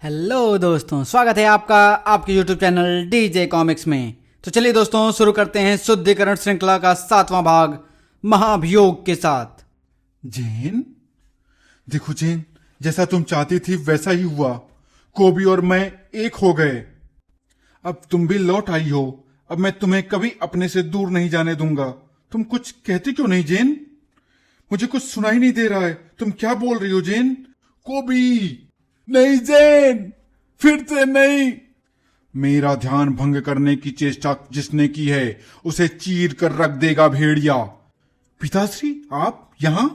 Hello दोस्तों, स्वागत है आपका आपके YouTube चैनल डीजे कॉमिक्स में। तो चलिए दोस्तों, शुरू करते हैं शुद्धिकरण श्रृंखला का 7वां भाग महाभियोग के साथ। जेन, देखो जेन, जैसा तुम चाहती थी वैसा ही हुआ। कोबी और मैं एक हो गए। अब तुम भी लौट आई हो। अब मैं तुम्हें कभी अपने से दूर नहीं जाने दूंगा। तुम कुछ कहती क्यों नहीं जेन? मुझे कुछ सुनाई नहीं दे रहा है। तुम क्या बोल रही हो जेन? कोबी! नहीं जेन, फिर से नहीं। मेरा ध्यान भंग करने की चेष्टा जिसने की है उसे चीर कर रख देगा भेड़िया। पिताश्री, आप यहां?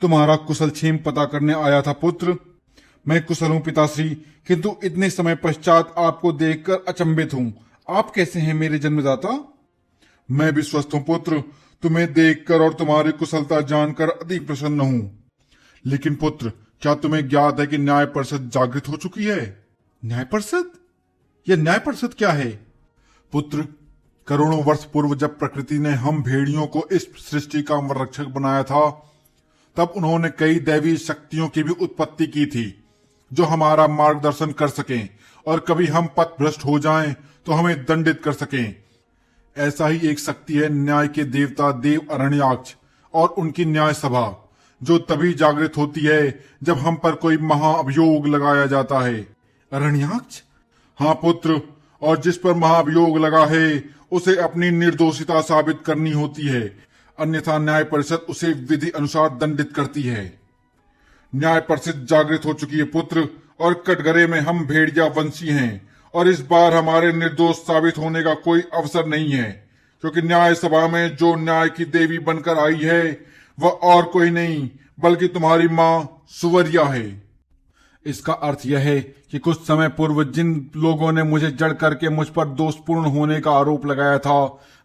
तुम्हारा कुशल क्षेम पता करने आया था पुत्र। मैं कुशल हूं पिताश्री, किंतु इतने समय पश्चात आपको देखकर अचंभित हूं। आप कैसे हैं मेरे जन्मदाता? मैं भी स्वस्थ हूं पुत्र। तुम्हें देखकर और तुम्हारी कुशलता जानकर अधिक प्रसन्न हूं। लेकिन पुत्र, क्या तुम्हें ज्ञात है कि न्याय परिषद जागृत हो चुकी है? न्याय परिषद? यह न्याय परिषद क्या है? पुत्र, करोड़ों वर्ष पूर्व जब प्रकृति ने हम भेड़ियों को इस सृष्टि का संरक्षक बनाया था, तब उन्होंने कई दैवी शक्तियों की भी उत्पत्ति की थी जो हमारा मार्गदर्शन कर सकें और कभी हम पथ भ्रष्ट हो जाएं तो हमें दंडित कर सकें। ऐसा ही एक शक्ति है न्याय के देवता देव अरण्याक्ष और उनकी न्याय सभा, जो तभी जागृत होती है जब हम पर कोई महाअभियोग लगाया जाता है। अरण्याक्ष? हाँ पुत्र, और जिस पर महाअभियोग लगा है उसे अपनी निर्दोषिता साबित करनी होती है, अन्यथा न्याय परिषद उसे विधि अनुसार दंडित करती है। न्याय परिषद जागृत हो चुकी है पुत्र, और कटघरे में हम भेड़िया वंशी हैं, और इस बार हमारे निर्दोष साबित होने का कोई अवसर नहीं है, क्योंकि न्याय सभा में जो न्याय की देवी बनकर आई है वह और कोई नहीं बल्कि तुम्हारी मां सुवरिया है। इसका अर्थ यह है कि कुछ समय पूर्व जिन लोगों ने मुझे जड़ करके मुझ पर दोषपूर्ण होने का आरोप लगाया था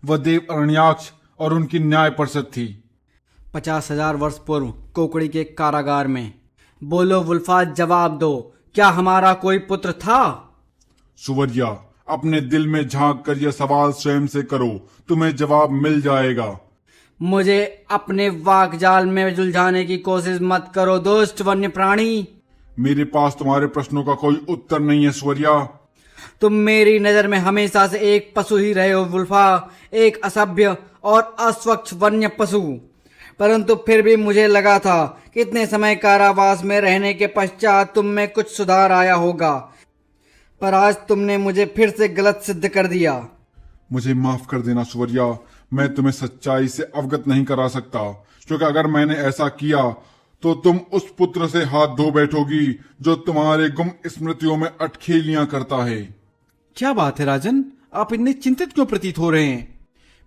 वह देव अरण्याक्ष और उनकी न्याय परिषद थी। 50,000 वर्ष पूर्व कोकड़ी के कारागार में। बोलो वुल्फा, जवाब दो, क्या हमारा कोई पुत्र था? सुवरिया, अपने दिल में झांक कर यह सवाल स्वयं से करो, तुम्हें जवाब मिल जाएगा। मुझे अपने वाकजाल में सुलझाने की कोशिश मत करो दोस्त वन्य प्राणी। मेरे पास तुम्हारे प्रश्नों का कोई उत्तर नहीं है सुवरिया। तुम मेरी नजर में हमेशा से एक पशु ही रहे हो वुल्फा, एक असभ्य और अस्वच्छ वन्य पशु। परंतु फिर भी मुझे लगा था कि इतने समय कारावास में रहने के पश्चात तुम में कुछ सुधार आया होगा, पर आज तुमने मुझे फिर से गलत सिद्ध कर दिया। मुझे माफ कर देना सुवरिया, मैं तुम्हें सच्चाई से अवगत नहीं करा सकता, क्योंकि अगर मैंने ऐसा किया तो तुम उस पुत्र से हाथ धो बैठोगी जो तुम्हारे गुम स्मृतियों में अटखेलियां करता है। क्या बात है राजन, आप इतने चिंतित क्यों प्रतीत हो रहे हैं?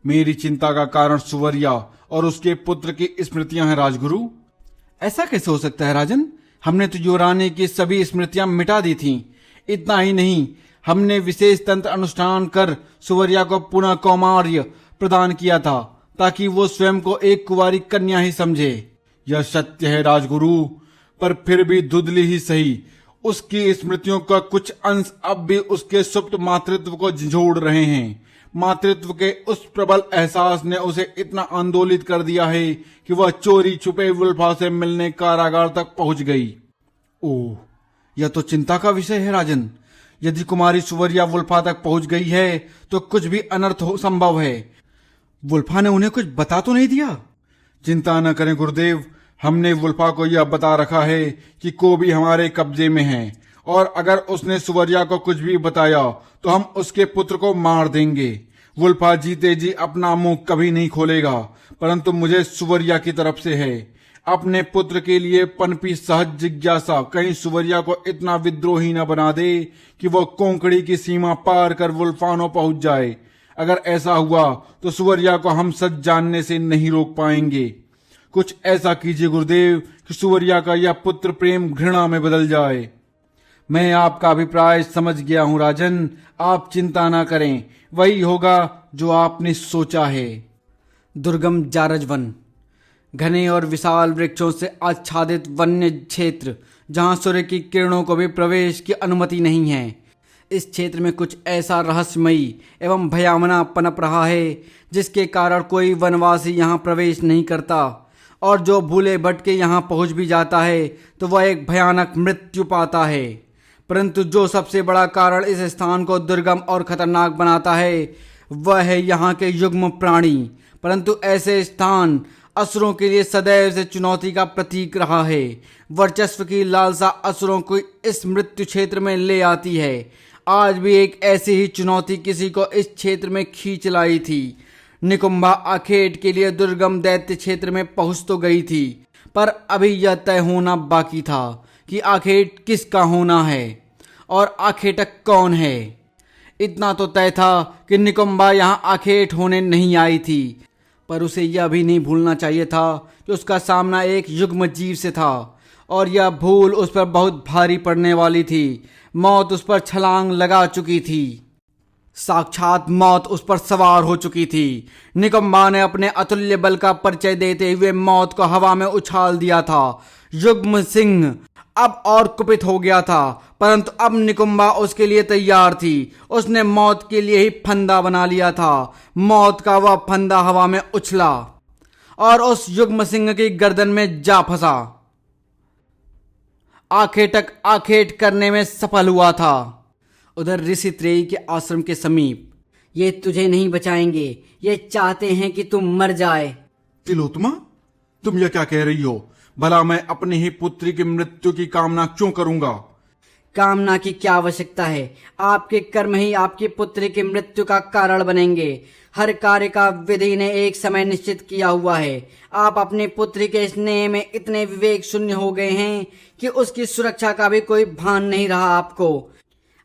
मेरी चिंता का कारण सुवरिया और उसके पुत्र की स्मृतियां हैं राजगुरु। ऐसा कैसे हो सकता है राजन? हमने तो युवरानी की सभी स्मृतियां मिटा दी थीं। इतना ही नहीं, हमने विशेष तंत्र अनुष्ठान कर सुवरिया को पुनः कौमार्य प्रदान किया था ताकि वो स्वयं को एक कुंवारी कन्या ही समझे। यह सत्य है राजगुरु, पर फिर भी धुंधली ही सही उसकी स्मृतियों का कुछ अंश अब भी उसके सुप्त मातृत्व को झंझोड़ रहे हैं। मातृत्व के उस प्रबल एहसास ने उसे इतना आंदोलित कर दिया है कि वह चोरी छुपे वुल्फा से मिलने कारागार तक पहुंच गई। ओह, यह तो चिंता का विषय है राजन। यदि कुमारी सुवरिया वुल्फा तक पहुंच गई है तो कुछ भी अनर्थ हो संभव है। वुल्फा ने उन्हें कुछ बता तो नहीं दिया? चिंता न करें गुरुदेव, हमने वुल्फा को यह बता रखा है कि कोबी हमारे कब्जे में है, और अगर उसने सुवरिया को कुछ भी बताया तो हम उसके पुत्र को मार देंगे। वुल्फा जीते जी अपना मुंह कभी नहीं खोलेगा, परंतु मुझे सुवरिया की तरफ से है। अपने पुत्र के लिए पनपी सहज जिज्ञासा कहीं सुवरिया को इतना विद्रोही न बना दे कि वो कोंकड़ी की सीमा पार कर वुल्फानो पहुंच जाए। अगर ऐसा हुआ तो सुवरिया को हम सच जानने से नहीं रोक पाएंगे। कुछ ऐसा कीजिए गुरुदेव कि सुवरिया का यह पुत्र प्रेम घृणा में बदल जाए। मैं आपका अभिप्राय समझ गया हूं राजन, आप चिंता ना करें, वही होगा जो आपने सोचा है। दुर्गम जारज वन, घने और विशाल वृक्षों से आच्छादित वन्य क्षेत्र जहां सूर्य की किरणों को भी प्रवेश की अनुमति नहीं है। इस क्षेत्र में कुछ ऐसा रहस्यमयी एवं भयावना पनप रहा है जिसके कारण कोई वनवासी यहाँ प्रवेश नहीं करता, और जो भूले भटके यहाँ पहुँच भी जाता है तो वह एक भयानक मृत्यु पाता है। परंतु जो सबसे बड़ा कारण इस स्थान को दुर्गम और खतरनाक बनाता है वह है यहाँ के युग्म प्राणी। परंतु ऐसे स्थान असुरों के लिए सदैव से चुनौती का प्रतीक रहा है। वर्चस्व की लालसा असुरों को इस मृत्यु क्षेत्र में ले आती है। आज भी एक ऐसी ही चुनौती किसी को इस क्षेत्र में खींच लाई थी। निकुंभा आखेट के लिए दुर्गम दैत्य क्षेत्र में पहुंच तो गई थी, पर अभी यह तय होना बाकी था कि आखेट किसका होना है और आखेटक कौन है। इतना तो तय था कि निकुंभा यहाँ आखेट होने नहीं आई थी, पर उसे यह भी नहीं भूलना चाहिए था कि उसका सामना एक युग्म जीव से था और यह भूल उस पर बहुत भारी पड़ने वाली थी। मौत उस पर छलांग लगा चुकी थी, साक्षात मौत उस पर सवार हो चुकी थी। निकुंभा ने अपने अतुल्य बल का परिचय देते हुए मौत को हवा में उछाल दिया था। युग्म सिंह अब और कुपित हो गया था, परंतु अब निकुंभा उसके लिए तैयार थी। उसने मौत के लिए ही फंदा बना लिया था। मौत का वह फंदा हवा में उछला और उस युग्म सिंह की गर्दन में जा फंसा। आखेटक आखेट करने में सफल हुआ था। उधर ऋषि त्रेयी के आश्रम के समीप, ये तुझे नहीं बचाएंगे, ये चाहते हैं कि तुम मर जाए। तिलोत्तमा, तुम यह क्या कह रही हो? भला मैं अपनी ही पुत्री की मृत्यु की कामना क्यों करूंगा? कामना की क्या आवश्यकता है? आपके कर्म ही आपकी पुत्री की मृत्यु का कारण बनेंगे। हर कार्य का विधि ने एक समय निश्चित किया हुआ है। आप अपनी पुत्री के स्नेह में इतने विवेक शून्य हो गए हैं कि उसकी सुरक्षा का भी कोई भान नहीं रहा आपको।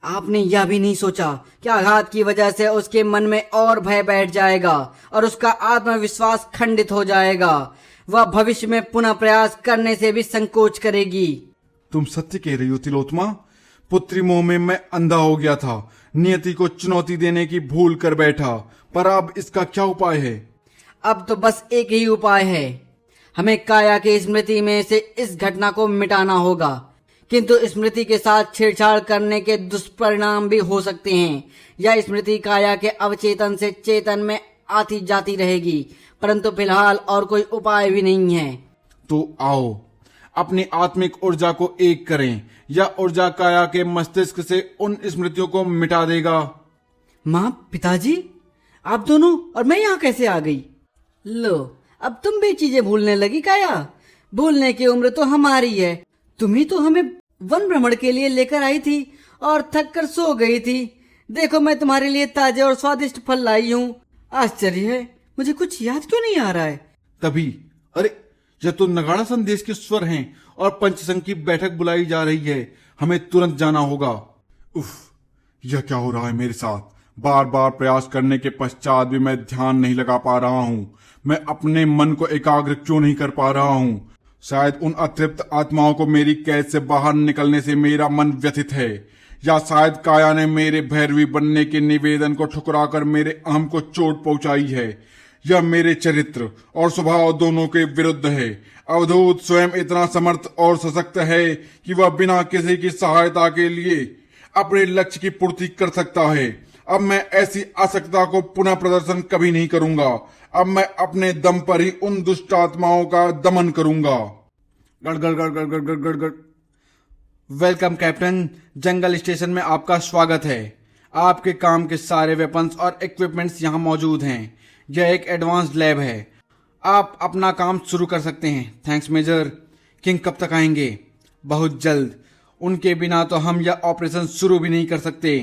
आपने यह भी नहीं सोचा कि आघात की वजह से उसके मन में और भय बैठ जाएगा और उसका आत्मविश्वास खंडित हो जाएगा। वह भविष्य में पुनः प्रयास करने से भी संकोच करेगी। तुम सत्य कह रही हो तिलोत्तमा। पुत्री मोह में मैं अंधा हो गया था, नियति को चुनौती देने की भूल कर बैठा, पर अब इसका क्या उपाय है? अब तो बस एक ही उपाय है। हमें काया की स्मृति में से इस घटना को मिटाना होगा, किंतु स्मृति के साथ छेड़छाड़ करने के दुष्परिणाम भी हो सकते हैं। यह स्मृति काया के अवचेतन से चेतन में आती जाती रहेगी, परंतु फिलहाल और कोई उपाय भी नहीं है। तो आओ अपनी आत्मिक ऊर्जा को एक करें। यह ऊर्जा काया के मस्तिष्क से उन स्मृतियों को मिटा देगा। माँ, पिताजी, आप दोनों और मैं यहाँ कैसे आ गई? लो, अब तुम भी चीजें भूलने लगी काया। भूलने की उम्र तो हमारी है। तुम ही तो हमें वन भ्रमण के लिए लेकर आई थी और थक कर सो गई थी। देखो, मैं तुम्हारे लिए ताजे और स्वादिष्ट फल लाई हूँ। आश्चर्य है, मुझे कुछ याद क्यों नहीं आ रहा है? तभी, अरे यह तो नगाड़ा संदेश के स्वर हैं और पंचसंघ की बैठक बुलाई जा रही है। हमें तुरंत जाना होगा। उफ, यह क्या हो रहा है मेरे साथ? बार बार प्रयास करने के पश्चात भी मैं ध्यान नहीं लगा पा रहा हूँ। मैं अपने मन को एकाग्र क्यों नहीं कर पा रहा हूँ? शायद उन अतृप्त आत्माओं को मेरी कैद से बाहर निकलने से मेरा मन व्यथित है, या शायद काया ने मेरे भैरवी बनने के निवेदन को ठुकराकर मेरे अहम को चोट पहुंचाई है। यह मेरे चरित्र और स्वभाव दोनों के विरुद्ध है। अवधूत स्वयं इतना समर्थ और सशक्त है कि वह बिना किसी की सहायता के लिए अपने लक्ष्य की पूर्ति कर सकता है। अब मैं ऐसी आसक्ता को पुनः प्रदर्शन कभी नहीं करूंगा। अब मैं अपने दम पर ही उन दुष्ट आत्माओं का दमन करूंगा। गड़ गड़ गड़ गड़ गड़ गड़ गड़ गड़। वेलकम कैप्टन, जंगल स्टेशन में आपका स्वागत है। आपके काम के सारे वेपन्स और इक्विपमेंट्स यहाँ मौजूद हैं। यह एक एडवांस लैब है। आप अपना काम शुरू कर सकते हैं। Thanks major. किंग कब तक आएंगे? बहुत जल्द। उनके बिना तो हम यह ऑपरेशन शुरू भी नहीं कर सकते।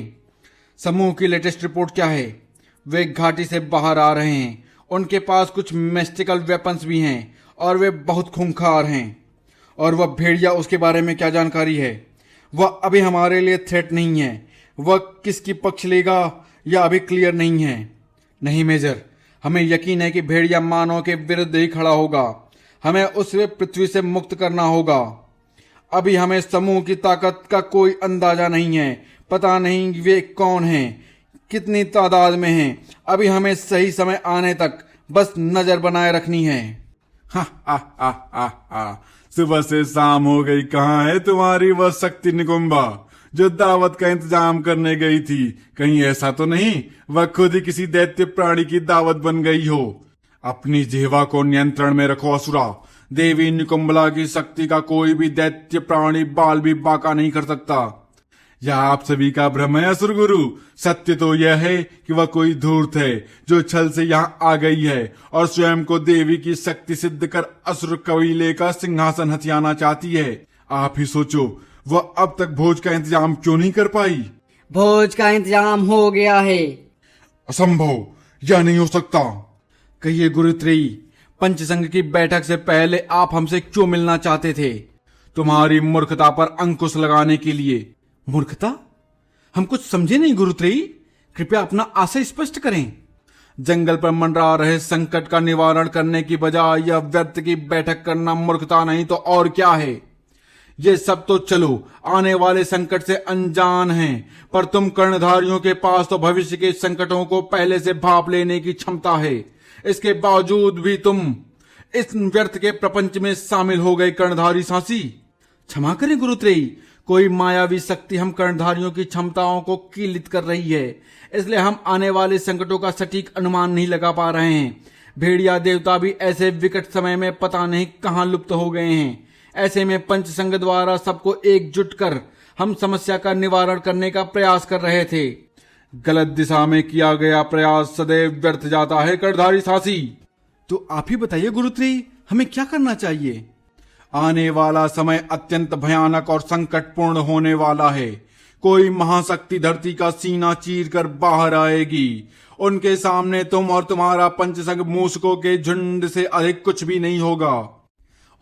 समूह की लेटेस्ट रिपोर्ट क्या है? वे घाटी से बाहर आ रहे हैं। उनके पास कुछ मिस्टिकल वेपन्स भी हैं और वे बहुत खूंखार हैं। और वह भेड़िया, उसके बारे में क्या जानकारी है? वह अभी हमारे लिए थ्रेट नहीं है। वह किसकी पक्ष लेगा यह अभी क्लियर नहीं है। नहीं मेजर, हमें यकीन है कि भेड़िया मानव के विरुद्ध ही खड़ा होगा। हमें उसे पृथ्वी से मुक्त करना होगा। अभी हमें समूह की ताकत का कोई अंदाजा नहीं है। पता नहीं वे कौन हैं, कितनी तादाद में हैं। अभी हमें सही समय आने तक बस नजर बनाए रखनी है। हा हा हा हा हा। सुबह से शाम हो गई, कहाँ है तुम्हारी वह शक्ति निकुंभा जो दावत का इंतजाम करने गई थी? कहीं ऐसा तो नहीं वह खुद ही किसी दैत्य प्राणी की दावत बन गई हो? अपनी जिह्वा को नियंत्रण में रखो असुरा। देवी निकुंभला की शक्ति का कोई भी दैत्य प्राणी बाल भी बाका नहीं कर सकता। यह आप सभी का भ्रम है असुर गुरु। सत्य तो यह है कि वह कोई धूर्त है जो छल से यहाँ आ गई है और स्वयं को देवी की शक्ति सिद्ध कर असुर कबीले का सिंहासन हथियाना चाहती है। आप ही सोचो, वह अब तक भोज का इंतजाम क्यों नहीं कर पाई? भोज का इंतजाम हो गया है। असंभव, यह नहीं हो सकता। कहिए गुरुत्रयी, पंचसंघ की बैठक से पहले आप हमसे क्यों मिलना चाहते थे? तुम्हारी मूर्खता पर अंकुश लगाने के लिए। मूर्खता? हम कुछ समझे नहीं गुरुत्रयी, कृपया अपना आशय स्पष्ट करें। जंगल पर मंडरा रहे संकट का निवारण करने की बजाय यह व्यर्थ की बैठक करना मूर्खता नहीं तो और क्या है? ये सब तो चलो आने वाले संकट से अनजान हैं, पर तुम कर्णधारियों के पास तो भविष्य के संकटों को पहले से भाप लेने की क्षमता है। इसके बावजूद भी तुम इस व्यर्थ के प्रपंच में शामिल हो गए कर्णधारी सासी। क्षमा करें गुरुत्रयी, कोई मायावी शक्ति हम कर्णधारियों की क्षमताओं को कीलित कर रही है, इसलिए हम आने वाले संकटों का सटीक अनुमान नहीं लगा पा रहे हैं। भेड़िया देवता भी ऐसे विकट समय में पता नहीं कहां लुप्त हो गए हैं। ऐसे में पंचसंघ द्वारा सबको एकजुट कर हम समस्या का निवारण करने का प्रयास कर रहे थे। गलत दिशा में किया गया प्रयास सदैव व्यर्थ जाता है कर्णधारी सासी। तो आप ही बताइए गुरुत्रयी, हमें क्या करना चाहिए? आने वाला समय अत्यंत भयानक और संकटपूर्ण होने वाला है। कोई महाशक्ति धरती का सीना चीर कर बाहर आएगी। उनके सामने तुम और तुम्हारा पंचसंघ मूसकों के झुंड से अधिक कुछ भी नहीं होगा।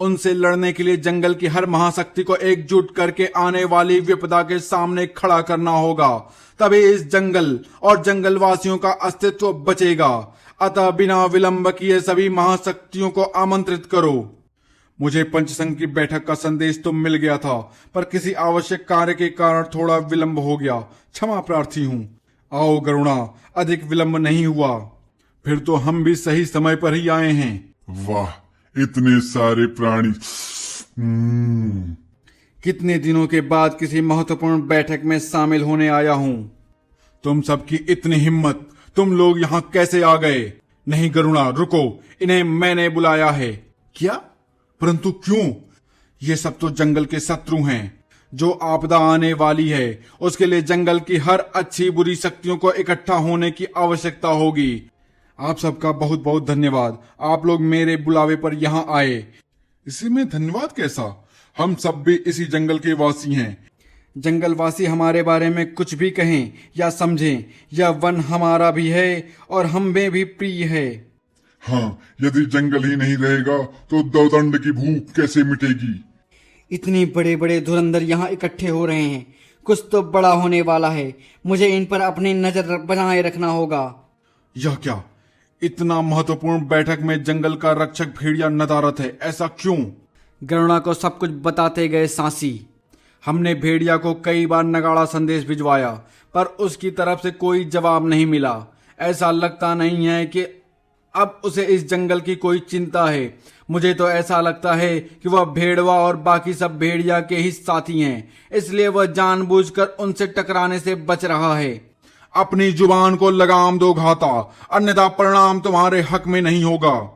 उनसे लड़ने के लिए जंगल की हर महाशक्ति को एकजुट करके आने वाली विपदा के सामने खड़ा करना होगा, तभी इस जंगल और जंगलवासियों का अस्तित्व बचेगा। अतः बिना विलंब किए सभी महाशक्तियों को आमंत्रित करो। मुझे पंचसंघ की बैठक का संदेश तो मिल गया था, पर किसी आवश्यक कार्य के कारण थोड़ा विलंब हो गया। क्षमा प्रार्थी हूँ। आओ गरुणा, अधिक विलंब नहीं हुआ। फिर तो हम भी सही समय पर ही आए हैं। वाह, इतने सारे प्राणी। कितने दिनों के बाद किसी महत्वपूर्ण बैठक में शामिल होने आया हूँ। तुम सबकी इतनी हिम्मत, तुम लोग यहाँ कैसे आ गए? नहीं गरुणा, रुको, इन्हें मैंने बुलाया है। क्या? परंतु क्यों? ये सब तो जंगल के शत्रु हैं। जो आपदा आने वाली है उसके लिए जंगल की हर अच्छी बुरी शक्तियों को इकट्ठा होने की आवश्यकता होगी। आप सबका बहुत बहुत धन्यवाद, आप लोग मेरे बुलावे पर यहाँ आए। इसी में धन्यवाद कैसा? हम सब भी इसी जंगल के वासी हैं। जंगलवासी हमारे बारे में कुछ भी कहें या समझें, यह वन हमारा भी है और हमें भी प्रिय है। हाँ, यदि जंगल ही नहीं रहेगा तो दौदंड की भूख कैसे मिटेगी? इतने बड़े बड़े धुरंधर यहाँ इकट्ठे हो रहे हैं, कुछ तो बड़ा होने वाला है। मुझे इन पर अपनी नजर बनाए रखना होगा। यह क्या? इतना महत्वपूर्ण बैठक में जंगल का रक्षक भेड़िया नदारत है, ऐसा क्यों? गरुणा को सब कुछ बताते गए सांसी। हमने भेड़िया को कई बार नगाड़ा संदेश भिजवाया, पर उसकी तरफ से कोई जवाब नहीं मिला। ऐसा लगता नहीं है कि अब उसे इस जंगल की कोई चिंता है। मुझे तो ऐसा लगता है कि वह भेड़वा और बाकी सब भेड़िया के ही साथी हैं, इसलिए वह जानबूझकर उनसे टकराने से बच रहा है। अपनी जुबान को लगाम दो घाता, अन्यथा परिणाम तुम्हारे हक में नहीं होगा।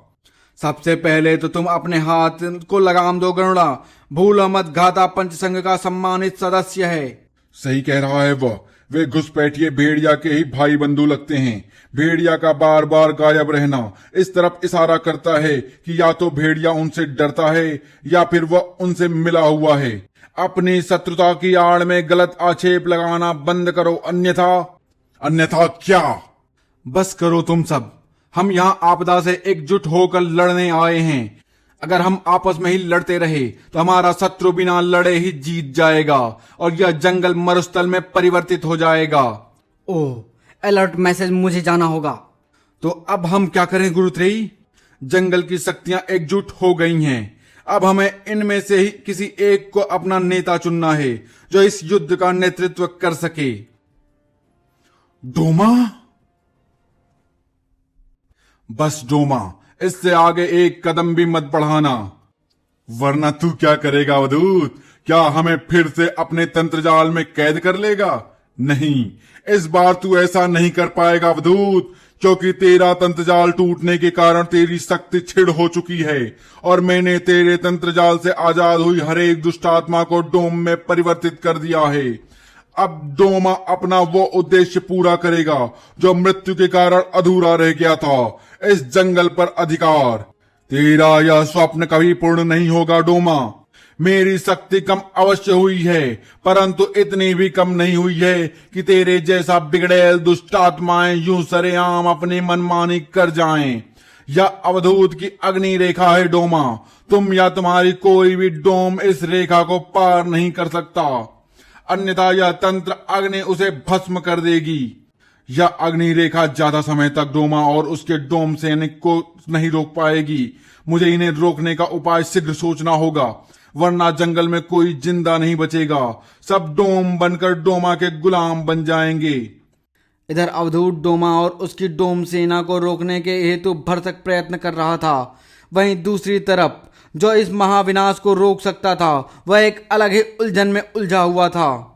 सबसे पहले तो तुम अपने हाथ को लगाम दो गरुड़ा। भूलो मत, घाता पंचसंघ का सम्मानित सदस्य है। सही कह रहा है वह। वे घुसपैठिए भेड़िया के ही भाई बंधु लगते हैं। भेड़िया का बार बार गायब रहना इस तरफ इशारा करता है कि या तो भेड़िया उनसे डरता है या फिर वह उनसे मिला हुआ है। अपनी शत्रुता की आड़ में गलत आक्षेप लगाना बंद करो, अन्यथा क्या? बस करो तुम सब। हम यहाँ आपदा से एकजुट होकर लड़ने आए हैं। अगर हम आपस में ही लड़ते रहे तो हमारा शत्रु बिना लड़े ही जीत जाएगा और यह जंगल मरुस्थल में परिवर्तित हो जाएगा। ओह, अलर्ट मैसेज, मुझे जाना होगा। तो अब हम क्या करें गुरुत्रयी? जंगल की शक्तियां एकजुट हो गई हैं। अब हमें इनमें से ही किसी एक को अपना नेता चुनना है जो इस युद्ध का नेतृत्व कर सके। डोमा? बस डोमा, इससे आगे एक कदम भी मत बढ़ाना, वरना तू क्या करेगा अवधूत? क्या हमें फिर से अपने तंत्रजाल में कैद कर लेगा? नहीं, इस बार तू ऐसा नहीं कर पाएगा अवधूत, क्योंकि तेरा तंत्रजाल टूटने के कारण तेरी शक्ति छिड़ हो चुकी है और मैंने तेरे तंत्रजाल से आजाद हुई हर एक दुष्टात्मा को डोम में परिवर्तित कर दिया है। अब डोमा अपना वो उद्देश्य पूरा करेगा जो मृत्यु के कारण अधूरा रह गया था, इस जंगल पर अधिकार। तेरा यह स्वप्न कभी पूर्ण नहीं होगा डोमा। मेरी शक्ति कम अवश्य हुई है, परंतु इतनी भी कम नहीं हुई है कि तेरे जैसा बिगड़ैल दुष्ट आत्माएं यूं सरेआम अपनी मनमानी कर जाएं। यह अवधूत की अग्नि रेखा है डोमा। तुम या तुम्हारी कोई भी डोम इस रेखा को पार नहीं कर सकता, अन्यथा यह तंत्र अग्नि उसे भस्म कर देगी। यह अग्नि रेखा ज्यादा समय तक डोमा और उसके डोम सैनिक को नहीं रोक पाएगी। मुझे इन्हें रोकने का उपाय शीघ्र सोचना होगा, वरना जंगल में कोई जिंदा नहीं बचेगा। सब डोम बनकर डोमा के गुलाम बन जाएंगे। इधर अवधूत डोमा और उसकी डोम सेना को रोकने के हेतु भरसक प्रयत्न कर रहा था। वहीं दूसरी तरफ जो इस महाविनाश को रोक सकता था वह एक अलग ही उलझन में उलझा हुआ था।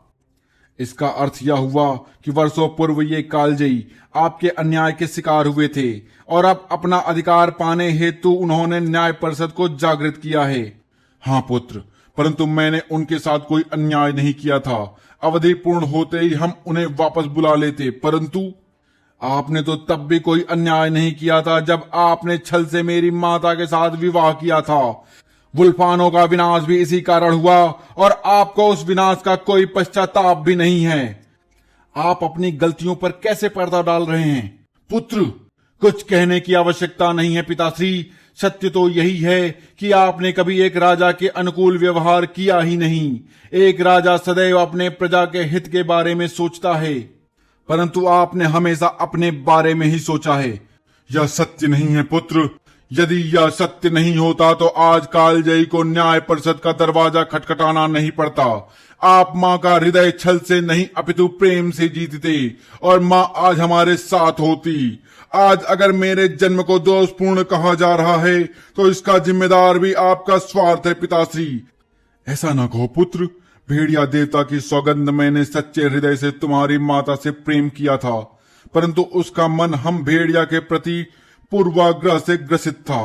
इसका अर्थ यह हुआ कि वर्षों पूर्व ये कालजयी आपके अन्याय के शिकार हुए थे और अब अपना अधिकार पाने हेतु उन्होंने न्याय परिषद को जागृत किया है। हाँ पुत्र, परंतु मैंने उनके साथ कोई अन्याय नहीं किया था। अवधि पूर्ण होते ही हम उन्हें वापस बुला लेते, परंतु आपने तो तब भी कोई अन्याय नहीं किया था जब आपने छल से मेरी माता के साथ विवाह किया था। वुल्फानों का विनाश भी इसी कारण हुआ और आपको उस विनाश का कोई पश्चाताप भी नहीं है। आप अपनी गलतियों पर कैसे पर्दा डाल रहे हैं? पुत्र, कुछ कहने की आवश्यकता नहीं है पिताश्री। सत्य तो यही है कि आपने कभी एक राजा के अनुकूल व्यवहार किया ही नहीं। एक राजा सदैव अपने प्रजा के हित के बारे में सोचता है, परंतु आपने हमेशा अपने बारे में ही सोचा है। यह सत्य नहीं है पुत्र। यदि यह सत्य नहीं होता तो आज कालजयी को न्याय परिषद का दरवाजा खटखटाना नहीं पड़ता। आप माँ का हृदय छल से नहीं अपितु प्रेम से जीतते और माँ आज हमारे साथ होती। आज अगर मेरे जन्म को दोषपूर्ण कहा जा रहा है तो इसका जिम्मेदार भी आपका स्वार्थ है पिताश्री। ऐसा ना कहो पुत्र। भेड़िया देवता की सौगंध मैंने सच्चे हृदय से तुम्हारी माता से प्रेम किया था, परंतु उसका मन हम भेड़िया के प्रति पूर्वाग्रह से ग्रसित था।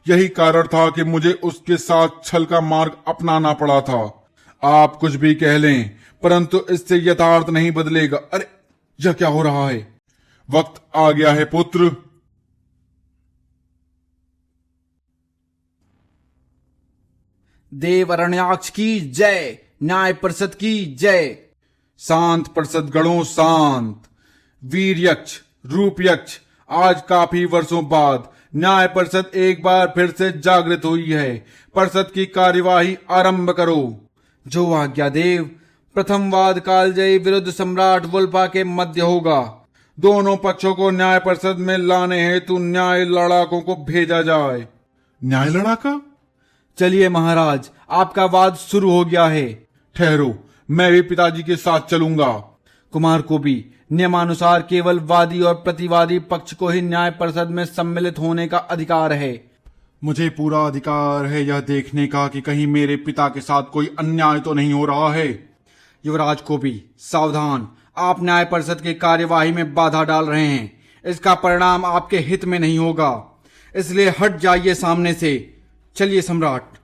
यही कारण था कि मुझे उसके साथ छल का मार्ग अपनाना पड़ा था। आप कुछ भी कह लें, परंतु इससे यथार्थ नहीं बदलेगा। अरे, यह क्या हो रहा है? वक्त आ गया है पुत्र। देव अरण्याक्ष की जय, न्याय परिषद की जय। शांत परिषद गणों शांत। वीर यक्ष, रूप यक्ष, आज काफी वर्षों बाद न्याय परिषद एक बार फिर से जागृत हुई है। परिषद की कार्यवाही आरंभ करो। जो आज्ञा देव। प्रथम वाद कालजयी विरुद्ध सम्राट वुल्फा के मध्य होगा। दोनों पक्षों को न्याय परिषद में लाने हेतु न्याय लड़ाकों को भेजा जाए। न्याय लड़ाका? चलिए महाराज, आपका वाद शुरू हो गया है। ठहरो, मैं भी पिताजी के साथ चलूंगा। कुमार को भी नियमानुसार केवल वादी और प्रतिवादी पक्ष को ही न्याय परिषद में सम्मिलित होने का अधिकार है। मुझे पूरा अधिकार है यह देखने का कि कहीं मेरे पिता के साथ कोई अन्याय तो नहीं हो रहा है। युवराज को भी सावधान, आप न्याय परिषद की कार्यवाही में बाधा डाल रहे हैं। इसका परिणाम आपके हित में नहीं होगा, इसलिए हट जाइए सामने से। चलिए सम्राट।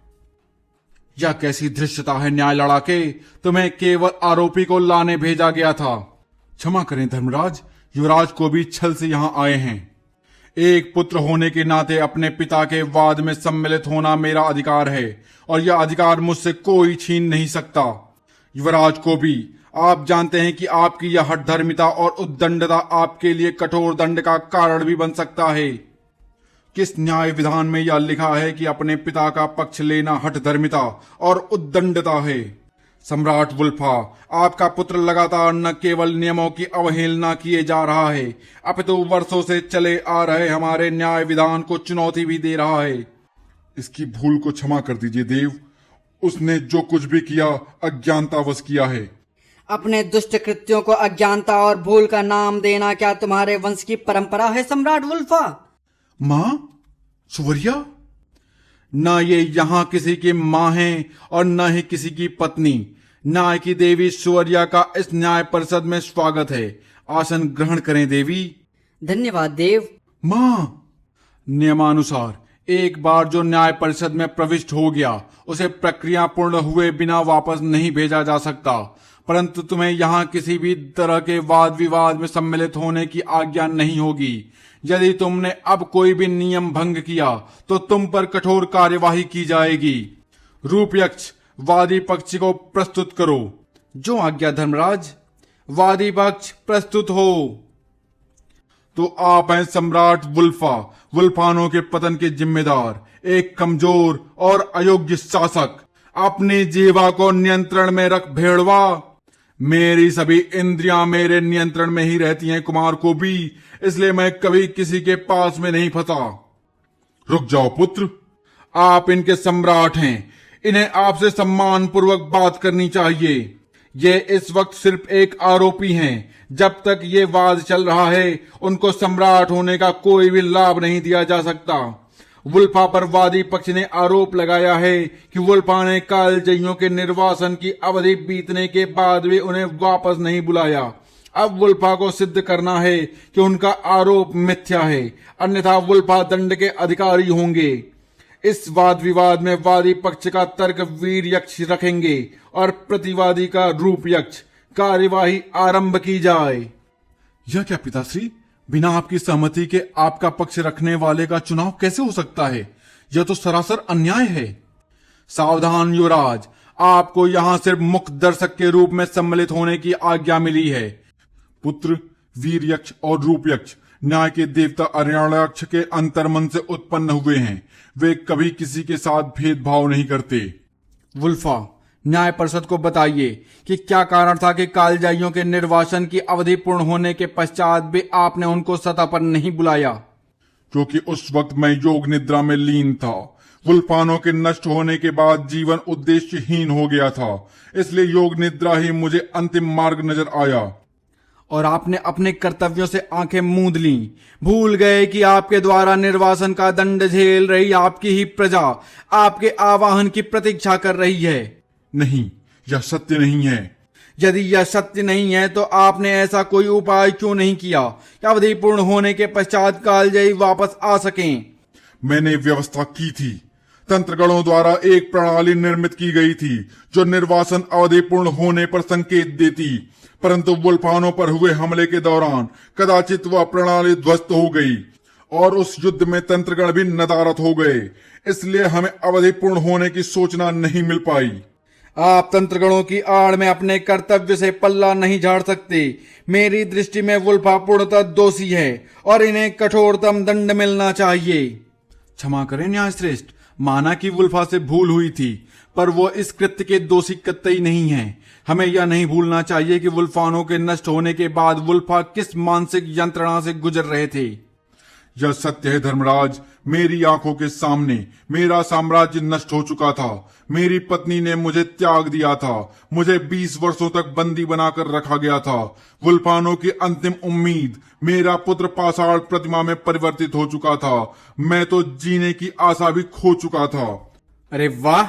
यह कैसी धृष्टता है न्याय लड़ाके? तुम्हें केवल आरोपी को लाने भेजा गया था। क्षमा करें धर्मराज, युवराज को भी छल से यहां आए हैं। एक पुत्र होने के नाते अपने पिता के वाद में सम्मिलित होना मेरा अधिकार है और यह अधिकार मुझसे कोई छीन नहीं सकता। युवराज को भी, आप जानते हैं कि आपकी यह हठधर्मिता और उद्दंडता आपके लिए कठोर दंड का कारण भी बन सकता है। किस न्याय विधान में यह लिखा है कि अपने पिता का पक्ष लेना हठधर्मिता और उद्दंडता है? सम्राट वुल्फा, आपका पुत्र लगातार न केवल नियमों की अवहेलना किए जा रहा है, अपितु वर्षों से चले आ रहे हमारे न्याय विधान को चुनौती भी दे रहा है। इसकी भूल को क्षमा कर दीजिए देव। उसने जो कुछ भी किया अज्ञानतावश किया है। अपने दुष्ट कृत्यों को अज्ञानता और भूल का नाम देना क्या तुम्हारे वंश की परंपरा है सम्राट वुल्फा? माँ? सुवरिया? न ये यहाँ किसी की माँ है और न ही किसी की पत्नी। न्याय की देवी सुवरिया का इस न्याय परिषद में स्वागत है। आसन ग्रहण करें देवी। धन्यवाद देव। माँ, नियमानुसार एक बार जो न्याय परिषद में प्रविष्ट हो गया उसे प्रक्रिया पूर्ण हुए बिना वापस नहीं भेजा जा सकता। परंतु तुम्हें यहाँ किसी भी तरह के वाद विवाद में सम्मिलित होने की आज्ञा नहीं होगी। यदि तुमने अब कोई भी नियम भंग किया तो तुम पर कठोर कार्यवाही की जाएगी। रूपयक्ष, वादी पक्ष को प्रस्तुत करो। जो आज्ञा धर्मराज। वादी पक्ष प्रस्तुत हो। तो आप हैं सम्राट वुल्फा, वुल्फानों के पतन के जिम्मेदार, एक कमजोर और अयोग्य शासक। अपनी जीवा को नियंत्रण में रख भेड़वा। मेरी सभी इंद्रियां मेरे नियंत्रण में ही रहती हैं कुमार को भी, इसलिए मैं कभी किसी के पास में नहीं फंसा। रुक जाओ पुत्र, आप इनके सम्राट हैं, इन्हें आपसे सम्मान पूर्वक बात करनी चाहिए। ये इस वक्त सिर्फ एक आरोपी हैं। जब तक ये वाद चल रहा है उनको सम्राट होने का कोई भी लाभ नहीं दिया जा सकता। वुल्फा पर वादी पक्ष ने आरोप लगाया है कि वुल्फा ने कालजयियों के निर्वासन की अवधि बीतने के बाद भी उन्हें वापस नहीं बुलाया। अब वुल्फा को सिद्ध करना है कि उनका आरोप मिथ्या है, अन्यथा वुल्फा दंड के अधिकारी होंगे। इस वाद विवाद में वादी पक्ष का तर्क वीर यक्ष रखेंगे और प्रतिवादी का रूप यक्ष। कार्यवाही आरंभ की जाए। यह क्या पिताश्री, बिना आपकी सहमति के आपका पक्ष रखने वाले का चुनाव कैसे हो सकता है? यह तो सरासर अन्याय है। सावधान युवराज, आपको यहां सिर्फ मुख्य दर्शक के रूप में सम्मिलित होने की आज्ञा मिली है। पुत्र, वीर यक्ष और रूप यक्ष न्याय के देवता अरण्याक्ष के अंतर्मन से उत्पन्न हुए हैं। वे कभी किसी के साथ भेदभाव नहीं करते। वुल्फा, न्याय परिषद को बताइए कि क्या कारण था कि कालजाइयों के निर्वासन की अवधि पूर्ण होने के पश्चात भी आपने उनको सतह पर नहीं बुलाया। क्योंकि उस वक्त मैं योग निद्रा में लीन था। वुल्फानों के नष्ट होने के बाद जीवन उद्देश्यहीन हो गया था, इसलिए योग निद्रा ही मुझे अंतिम मार्ग नजर आया। और आपने अपने कर्तव्यों से आंखें मूंद लीं, भूल गए कि आपके द्वारा निर्वासन का दंड झेल रही आपकी ही प्रजा आपके आवाहन की प्रतीक्षा कर रही है। नहीं, यह सत्य नहीं है। यदि यह सत्य नहीं है तो आपने ऐसा कोई उपाय क्यों नहीं किया कि अवधि पूर्ण होने के पश्चात कालजयी वापस आ सकें? मैंने व्यवस्था की थी। तंत्रगणों द्वारा एक प्रणाली निर्मित की गई थी जो निर्वासन अवधि पूर्ण होने पर संकेत देती, परंतु वुल्फानों पर हुए हमले के दौरान कदाचित वह प्रणाली ध्वस्त हो गई और उस युद्ध में तंत्रगण भी नदारद हो गए, इसलिए हमें अवधि पूर्ण होने की सूचना नहीं मिल पाई। आप तंत्रगणों की आड़ में अपने कर्तव्य से पल्ला नहीं झाड़ सकते। मेरी दृष्टि में वुल्फा पूर्णतः दोषी है और इन्हें कठोरतम दंड मिलना चाहिए। क्षमा करें न्याय श्रेष्ठ, माना कि वुल्फा से भूल हुई थी, पर वो इस कृत्य के दोषी कतई नहीं है। हमें यह नहीं भूलना चाहिए कि वुल्फानों के नष्ट होने के बाद वुल्फा किस मानसिक यंत्रणा से गुजर रहे थे। यह सत्य है धर्मराज, मेरी आंखों के सामने मेरा साम्राज्य नष्ट हो चुका था। मेरी पत्नी ने मुझे त्याग दिया था। मुझे 20 वर्षों तक बंदी बनाकर रखा गया था। वुल्फानों की अंतिम उम्मीद मेरा पुत्र पाषाण प्रतिमा में परिवर्तित हो चुका था। मैं तो जीने की आशा भी खो चुका था। अरे वाह,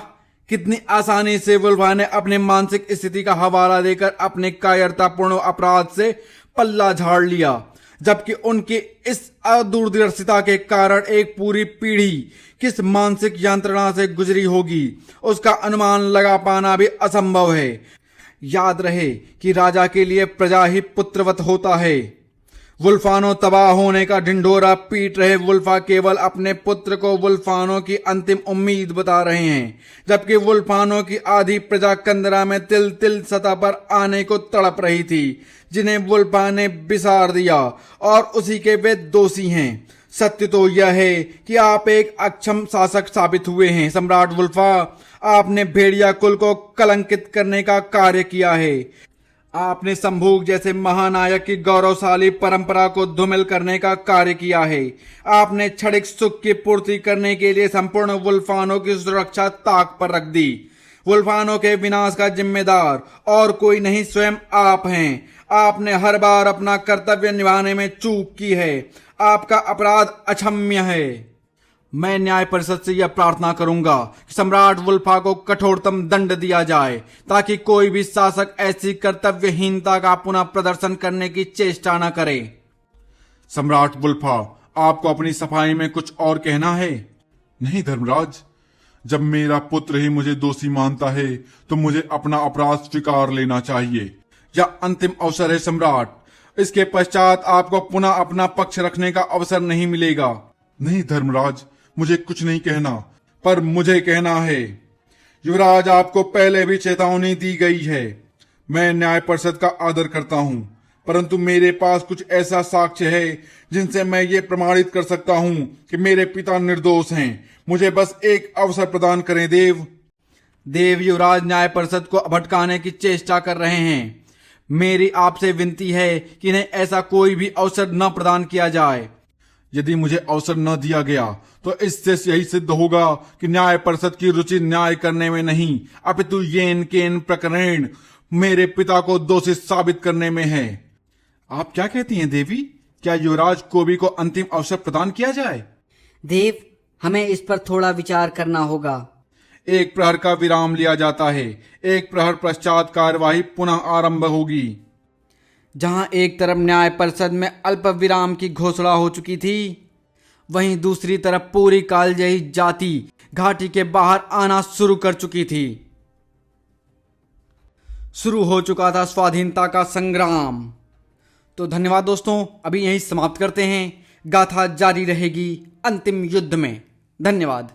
कितनी आसानी से वुल्फा ने अपने मानसिक स्थिति का हवाला देकर अपने कायरतापूर्ण अपराध से पल्ला झाड़ लिया, जबकि उनकी इस अदूरदर्शिता के कारण एक पूरी पीढ़ी किस मानसिक यंत्रणा से गुजरी होगी उसका अनुमान लगा पाना भी असंभव है। याद रहे कि राजा के लिए प्रजा ही पुत्रवत होता है। वुल्फानो तबाह होने का ढिंढोरा पीट रहे वुल्फा केवल अपने पुत्र को वुल्फानो की अंतिम उम्मीद बता रहे हैं, जबकि वुल्फानो की आधी प्रजा कंदरा में तिल तिल सतह पर आने को तड़प रही थी, जिन्हें वुल्फा ने बिसार दिया और उसी के वे दोषी हैं। सत्य तो यह है कि आप एक अक्षम शासक साबित हुए हैं सम्राट वुल्फा। आपने भेड़िया कुल को कलंकित करने का कार्य किया है। आपने संभोग जैसे महानायक की गौरवशाली परंपरा को धूमिल करने का कार्य किया है। आपने क्षणिक सुख की पूर्ति करने के लिए संपूर्ण वुल्फानों की सुरक्षा ताक पर रख दी। वुल्फानों के विनाश का जिम्मेदार और कोई नहीं, स्वयं आप हैं। आपने हर बार अपना कर्तव्य निभाने में चूक की है। आपका अपराध अक्षम्य है। मैं न्याय परिषद से यह प्रार्थना करूंगा कि सम्राट वुल्फा को कठोरतम दंड दिया जाए, ताकि कोई भी शासक ऐसी कर्तव्यहीनता का पुनः प्रदर्शन करने की चेष्टा न करे। सम्राट वुल्फा, आपको अपनी सफाई में कुछ और कहना है? नहीं धर्मराज, जब मेरा पुत्र ही मुझे दोषी मानता है तो मुझे अपना अपराध स्वीकार लेना चाहिए। यह अंतिम अवसर है सम्राट, इसके पश्चात आपको पुनः अपना पक्ष रखने का अवसर नहीं मिलेगा। नहीं धर्मराज, मुझे कुछ नहीं कहना। पर मुझे कहना है। युवराज, आपको पहले भी चेतावनी दी गई है। मैं न्याय परिषद का आदर करता हूँ, परंतु मेरे पास कुछ ऐसा साक्ष्य है जिनसे मैं ये प्रमाणित कर सकता हूँ कि मेरे पिता निर्दोष हैं। मुझे बस एक अवसर प्रदान करें देव। देव युवराज न्याय परिषद को भटकाने की चेष्टा कर रहे हैं। मेरी आपसे विनती है कि इन्हें ऐसा कोई भी अवसर न प्रदान किया जाए। यदि मुझे अवसर न दिया गया तो इससे यही सिद्ध होगा कि न्याय परिषद की रुचि न्याय करने में नहीं, अपितु येन केन प्रकरण मेरे पिता को दोषी साबित करने में है। आप क्या कहती हैं देवी? क्या युवराज कोबी को अंतिम अवसर प्रदान किया जाए? देव, हमें इस पर थोड़ा विचार करना होगा। एक प्रहर का विराम लिया जाता है। एक प्रहर पश्चात कार्यवाही पुनः आरंभ होगी। जहां एक तरफ न्याय परिषद में अल्प विराम की घोषणा हो चुकी थी, वहीं दूसरी तरफ पूरी कालजयी जाति घाटी के बाहर आना शुरू कर चुकी थी। शुरू हो चुका था स्वाधीनता का संग्राम। तो धन्यवाद दोस्तों, अभी यहीं समाप्त करते हैं। गाथा जारी रहेगी अंतिम युद्ध में। धन्यवाद।